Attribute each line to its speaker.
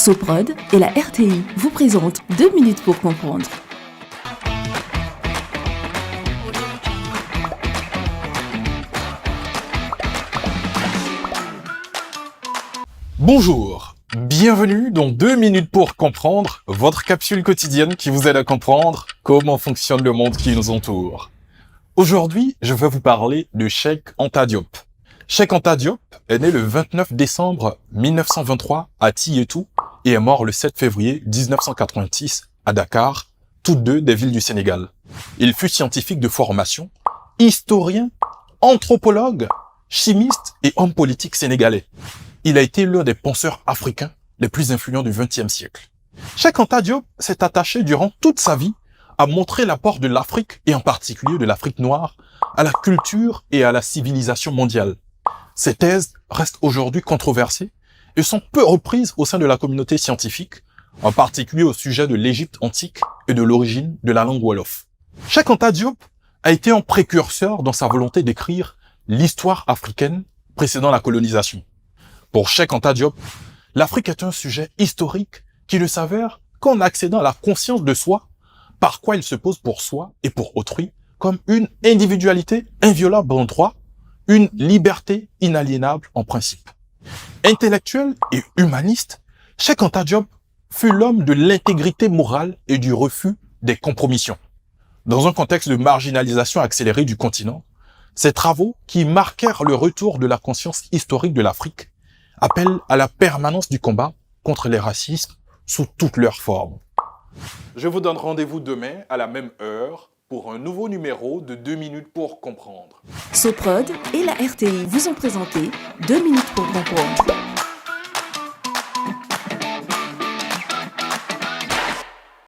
Speaker 1: Soprod et la RTI vous présentent 2 minutes pour comprendre.
Speaker 2: Bonjour, bienvenue dans 2 minutes pour comprendre, votre capsule quotidienne qui vous aide à comprendre comment fonctionne le monde qui nous entoure. Aujourd'hui, je vais vous parler de Cheikh Anta Diop. Cheikh Anta Diop est né le 29 décembre 1923 à Tietou et est mort le 7 février 1986 à Dakar, toutes deux des villes du Sénégal. Il fut scientifique de formation, historien, anthropologue, chimiste et homme politique sénégalais. Il a été l'un des penseurs africains les plus influents du XXe siècle. Cheikh Anta Diop s'est attaché durant toute sa vie à montrer l'apport de l'Afrique, et en particulier de l'Afrique noire, à la culture et à la civilisation mondiale. Ses thèses restent aujourd'hui controversées et sont peu reprises au sein de la communauté scientifique, en particulier au sujet de l'Égypte antique et de l'origine de la langue wolof. Cheikh Anta Diop a été un précurseur dans sa volonté d'écrire l'histoire africaine précédant la colonisation. Pour Cheikh Anta Diop, l'Afrique est un sujet historique qui ne s'avère qu'en accédant à la conscience de soi, par quoi il se pose pour soi et pour autrui comme une individualité inviolable en droit, une liberté inaliénable en principe. Intellectuel et humaniste, Cheikh Anta Diop fut l'homme de l'intégrité morale et du refus des compromissions. Dans un contexte de marginalisation accélérée du continent, ses travaux, qui marquèrent le retour de la conscience historique de l'Afrique, appellent à la permanence du combat contre les racismes sous toutes leurs formes. Je vous donne rendez-vous demain à la même heure pour un nouveau numéro de 2 minutes pour comprendre.
Speaker 1: Soprod et la RTI vous ont présenté 2 minutes pour comprendre.